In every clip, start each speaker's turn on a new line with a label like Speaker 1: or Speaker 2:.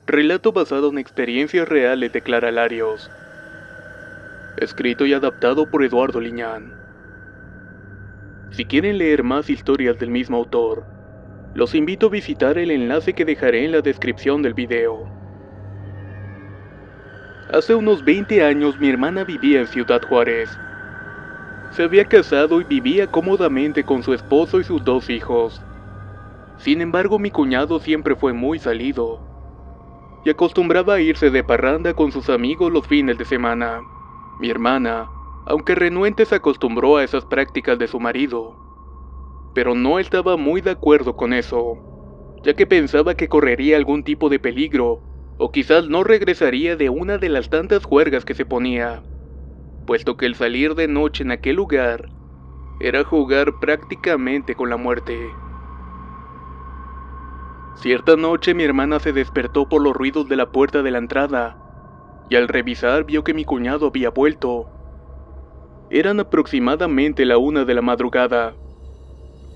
Speaker 1: Relato basado en experiencias reales de Clara Larios. Escrito y adaptado por Eduardo Liñán. Si quieren leer más historias del mismo autor, los invito a visitar el enlace que dejaré en la descripción del video. Hace unos 20 años mi hermana vivía en Ciudad Juárez. Se había casado y vivía cómodamente con su esposo y sus 2 hijos. Sin embargo, mi cuñado siempre fue muy salido y acostumbraba a irse de parranda con sus amigos los fines de semana. Mi hermana, aunque renuente, se acostumbró a esas prácticas de su marido, pero no estaba muy de acuerdo con eso, ya que pensaba que correría algún tipo de peligro, o quizás no regresaría de una de las tantas juergas que se ponía, puesto que el salir de noche en aquel lugar era jugar prácticamente con la muerte. Cierta noche mi hermana se despertó por los ruidos de la puerta de la entrada, y al revisar vio que mi cuñado había vuelto. Eran aproximadamente la 1 de la madrugada.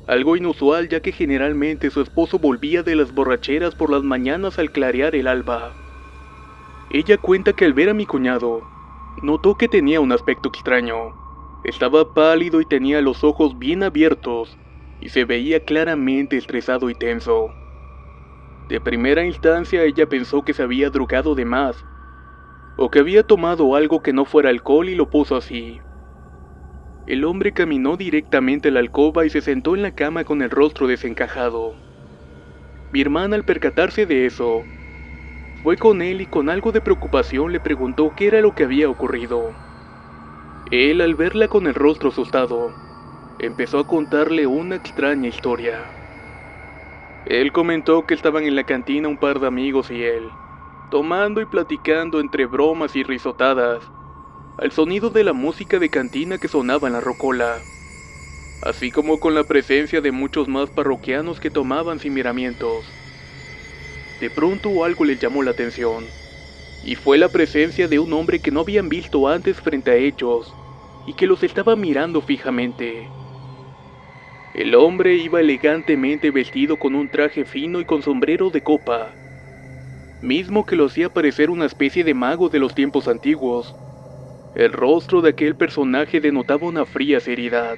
Speaker 1: Algo inusual, ya que generalmente su esposo volvía de las borracheras por las mañanas al clarear el alba. Ella cuenta que al ver a mi cuñado, notó que tenía un aspecto extraño. Estaba pálido y tenía los ojos bien abiertos, y se veía claramente estresado y tenso. De primera instancia ella pensó que se había drogado de más, o que había tomado algo que no fuera alcohol y lo puso así. El hombre caminó directamente a la alcoba y se sentó en la cama con el rostro desencajado. Mi hermana, al percatarse de eso, fue con él y con algo de preocupación le preguntó qué era lo que había ocurrido. Él, al verla con el rostro asustado, empezó a contarle una extraña historia. Él comentó que estaban en la cantina un par de amigos y él, tomando y platicando entre bromas y risotadas, al sonido de la música de cantina que sonaba en la rocola, así como con la presencia de muchos más parroquianos que tomaban sin miramientos. De pronto algo les llamó la atención, y fue la presencia de un hombre que no habían visto antes frente a ellos, y que los estaba mirando fijamente. El hombre iba elegantemente vestido con un traje fino y con sombrero de copa, mismo que lo hacía parecer una especie de mago de los tiempos antiguos. El rostro de aquel personaje denotaba una fría seriedad,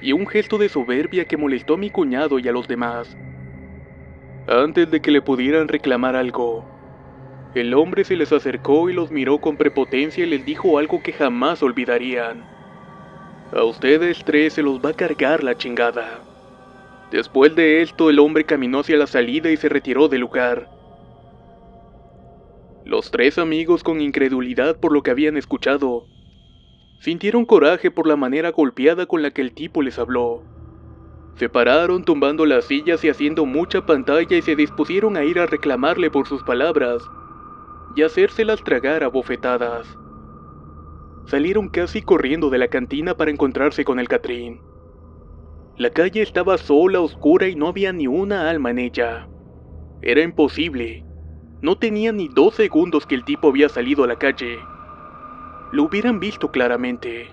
Speaker 1: y un gesto de soberbia que molestó a mi cuñado y a los demás. Antes de que le pudieran reclamar algo, el hombre se les acercó y los miró con prepotencia y les dijo algo que jamás olvidarían. A ustedes 3 se los va a cargar la chingada. Después de esto, el hombre caminó hacia la salida y se retiró del lugar. Los 3 amigos, con incredulidad por lo que habían escuchado, sintieron coraje por la manera golpeada con la que el tipo les habló. Se pararon tumbando las sillas y haciendo mucha pantalla y se dispusieron a ir a reclamarle por sus palabras y hacérselas tragar a bofetadas. Salieron casi corriendo de la cantina para encontrarse con el Catrín. La calle estaba sola, oscura y no había ni una alma en ella. Era imposible. No tenía ni 2 segundos que el tipo había salido a la calle. Lo hubieran visto claramente.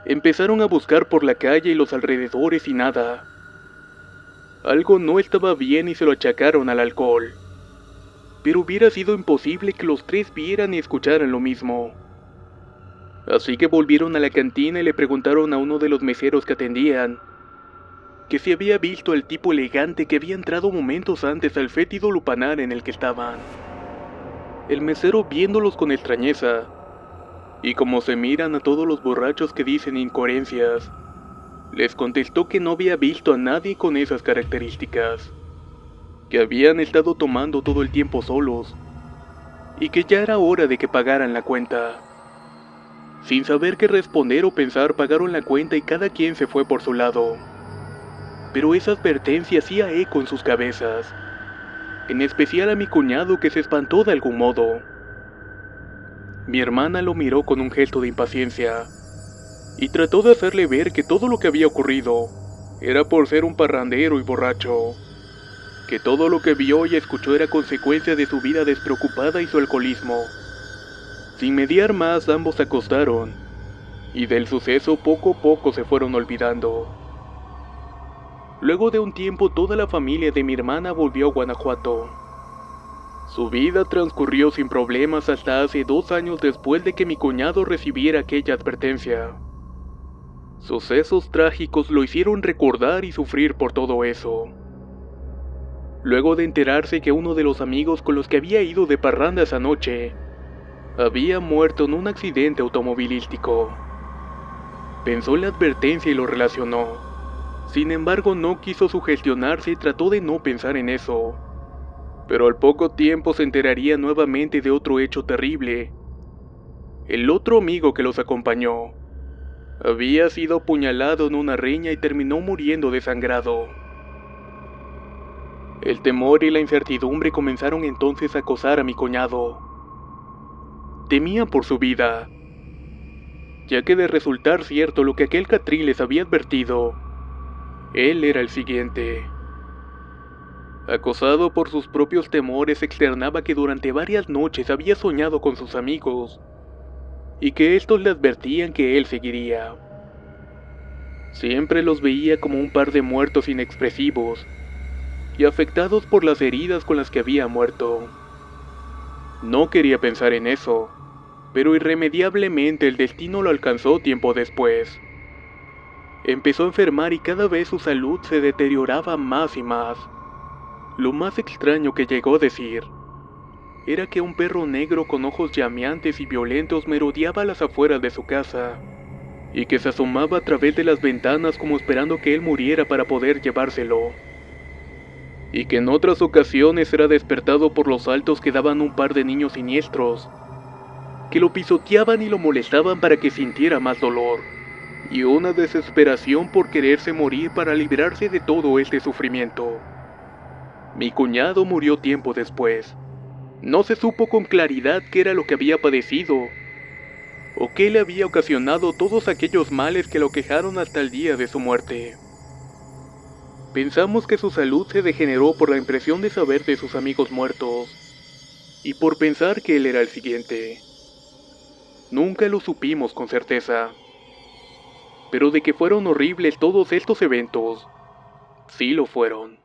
Speaker 1: Empezaron a buscar por la calle y los alrededores y nada. Algo no estaba bien y se lo achacaron al alcohol. Pero hubiera sido imposible que los 3 vieran y escucharan lo mismo. Así que volvieron a la cantina y le preguntaron a uno de los meseros que atendían que si había visto al tipo elegante que había entrado momentos antes al fétido lupanar en el que estaban. El mesero, viéndolos con extrañeza, y como se miran a todos los borrachos que dicen incoherencias, les contestó que no había visto a nadie con esas características, que habían estado tomando todo el tiempo solos, y que ya era hora de que pagaran la cuenta. Sin saber qué responder o pensar, pagaron la cuenta y cada quien se fue por su lado. Pero esa advertencia hacía eco en sus cabezas, en especial a mi cuñado, que se espantó de algún modo. Mi hermana lo miró con un gesto de impaciencia, y trató de hacerle ver que todo lo que había ocurrido era por ser un parrandero y borracho, que todo lo que vio y escuchó era consecuencia de su vida despreocupada y su alcoholismo. Sin mediar más, ambos se acostaron, y del suceso poco a poco se fueron olvidando. Luego de un tiempo, toda la familia de mi hermana volvió a Guanajuato. Su vida transcurrió sin problemas hasta hace 2 años después de que mi cuñado recibiera aquella advertencia. Sucesos trágicos lo hicieron recordar y sufrir por todo eso. Luego de enterarse que uno de los amigos con los que había ido de parranda esa noche había muerto en un accidente automovilístico, pensó en la advertencia y lo relacionó. Sin embargo, no quiso sugestionarse y trató de no pensar en eso. Pero al poco tiempo se enteraría nuevamente de otro hecho terrible. El otro amigo que los acompañó había sido apuñalado en una riña y terminó muriendo desangrado. El temor y la incertidumbre comenzaron entonces a acosar a mi cuñado. Temía por su vida, ya que de resultar cierto lo que aquel Catrín les había advertido, él era el siguiente. Acosado por sus propios temores, externaba que durante varias noches había soñado con sus amigos, y que estos le advertían que él seguiría. Siempre los veía como un par de muertos inexpresivos, y afectados por las heridas con las que había muerto. No quería pensar en eso, pero irremediablemente el destino lo alcanzó tiempo después. Empezó a enfermar y cada vez su salud se deterioraba más y más. Lo más extraño que llegó a decir era que un perro negro con ojos llameantes y violentos merodeaba a las afueras de su casa, y que se asomaba a través de las ventanas como esperando que él muriera para poder llevárselo. Y que en otras ocasiones era despertado por los saltos que daban un par de niños siniestros, que lo pisoteaban y lo molestaban para que sintiera más dolor, y una desesperación por quererse morir para librarse de todo este sufrimiento. Mi cuñado murió tiempo después. No se supo con claridad qué era lo que había padecido, o qué le había ocasionado todos aquellos males que lo quejaron hasta el día de su muerte. Pensamos que su salud se degeneró por la impresión de saber de sus amigos muertos, y por pensar que él era el siguiente. Nunca lo supimos con certeza, pero de que fueron horribles todos estos eventos, sí lo fueron.